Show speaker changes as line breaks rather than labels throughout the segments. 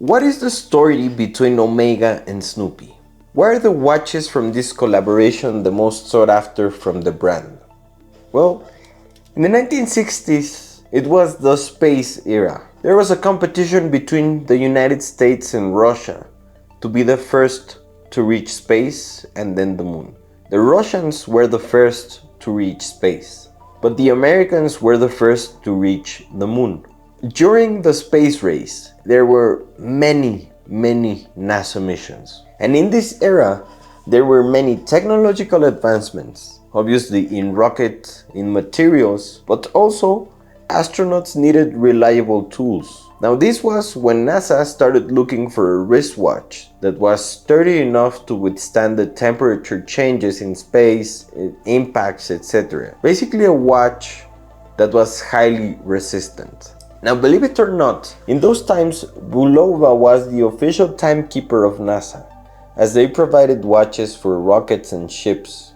What is the story between Omega and Snoopy? Why are the watches from this collaboration the most sought after from the brand? Well, in the 1960s, it was the space era. There was a competition between the United States and Russia to be the first to reach space and then the moon. The Russians were the first to reach space, but the Americans were the first to reach the moon. During the space race, there were many NASA missions. And in this era, there were many technological advancements, obviously in rockets, in materials, but also astronauts needed reliable tools. Now this was when NASA started looking for a wristwatch that was sturdy enough to withstand the temperature changes in space, impacts, etc. Basically a watch that was highly resistant. Now believe it or not, in those times Bulova was the official timekeeper of NASA, as they provided watches for rockets and ships.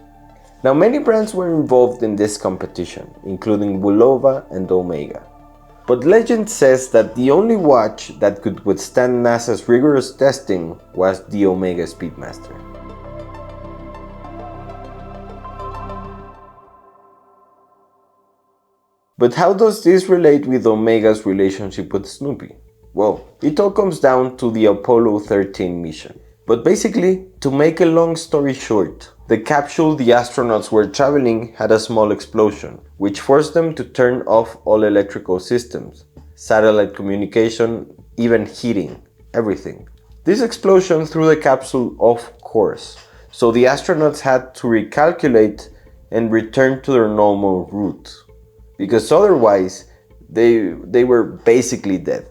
Now many brands were involved in this competition, including Bulova and Omega. But legend says that the only watch that could withstand NASA's rigorous testing was the Omega Speedmaster. But how does this relate with Omega's relationship with Snoopy? Well, it all comes down to the Apollo 13 mission. But basically, to make a long story short, the capsule the astronauts were traveling had a small explosion, which forced them to turn off all electrical systems, satellite communication, even heating, everything. This explosion threw the capsule off course, so the astronauts had to recalculate and return to their normal route, because otherwise they were basically dead.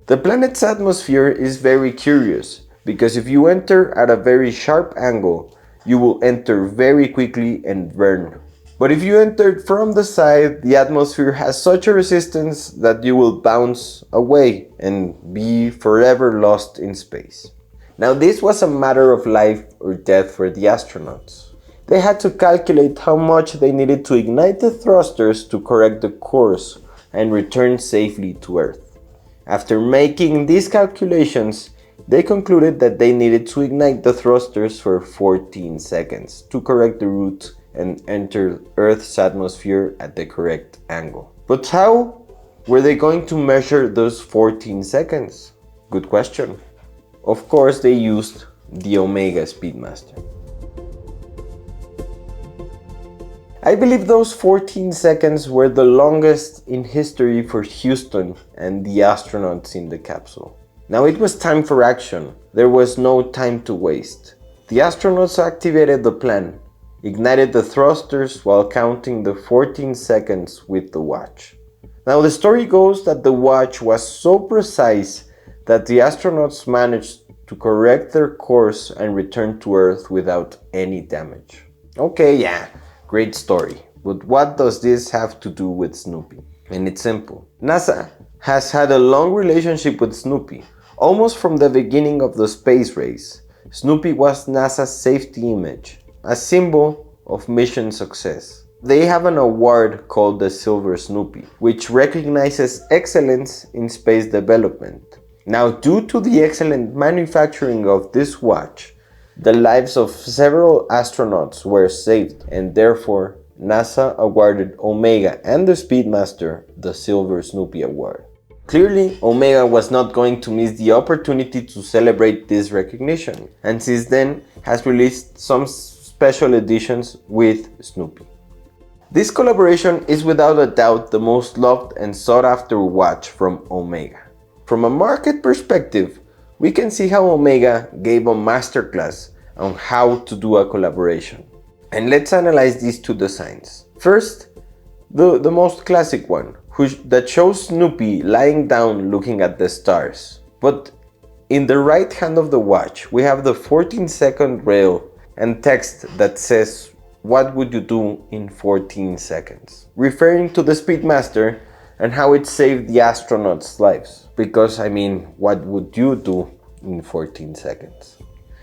The planet's atmosphere is very curious, because if you enter at a very sharp angle, you will enter very quickly and burn. But if you entered from the side, the atmosphere has such a resistance that you will bounce away and be forever lost in space. Now this was a matter of life or death for the astronauts. They had to calculate how much they needed to ignite the thrusters to correct the course and return safely to Earth. After making these calculations, they concluded that they needed to ignite the thrusters for 14 seconds to correct the route and enter Earth's atmosphere at the correct angle. But how were they going to measure those 14 seconds? Good question. Of course, they used the Omega Speedmaster. I believe those 14 seconds were the longest in history for Houston and the astronauts in the capsule. Now it was time for action. There was no time to waste. The astronauts activated the plan, ignited the thrusters while counting the 14 seconds with the watch. Now the story goes that the watch was so precise that the astronauts managed to correct their course and return to Earth without any damage. Okay, yeah, great story. But what does this have to do with Snoopy? And it's simple. NASA has had a long relationship with Snoopy. Almost from the beginning of the space race, Snoopy was NASA's safety image, a symbol of mission success. They have an award called the Silver Snoopy, which recognizes excellence in space development. Now, due to the excellent manufacturing of this watch, the lives of several astronauts were saved, and therefore NASA awarded Omega and the Speedmaster the Silver Snoopy Award. Clearly, Omega was not going to miss the opportunity to celebrate this recognition, and since then has released some special editions with Snoopy. This collaboration is without a doubt the most loved and sought after watch from Omega. From a market perspective, we can see how Omega gave a masterclass on how to do a collaboration. And let's analyze these two designs. First, the most classic one, that shows Snoopy lying down looking at the stars. But in the right hand of the watch, we have the 14-second rail and text that says, "What would you do in 14 seconds?" referring to the Speedmaster and how it saved the astronauts' lives. Because, I mean, what would you do in 14 seconds?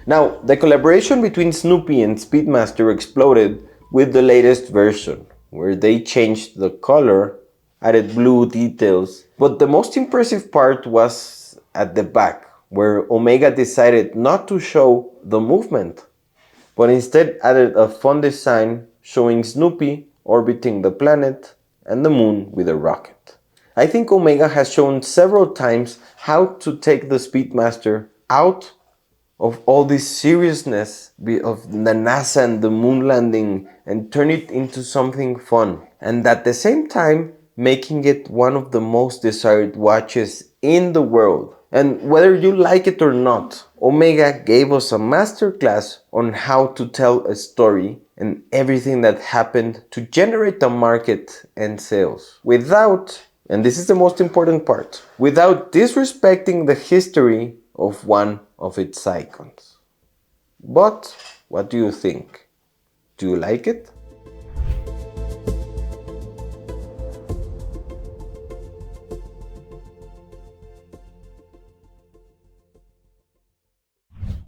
Now, the collaboration between Snoopy and Speedmaster exploded with the latest version, where they changed the color, added blue details. But the most impressive part was at the back, where Omega decided not to show the movement, but instead added a fun design showing Snoopy orbiting the planet and the moon with a rocket. I think Omega has shown several times how to take the Speedmaster out of all this seriousness of the NASA and the moon landing and turn it into something fun. And at the same time, making it one of the most desired watches in the world. And whether you like it or not, Omega gave us a masterclass on how to tell a story and everything that happened to generate a market and sales. Without, and this is the most important part, without disrespecting the history of one of its icons. But what do you think? Do you like it?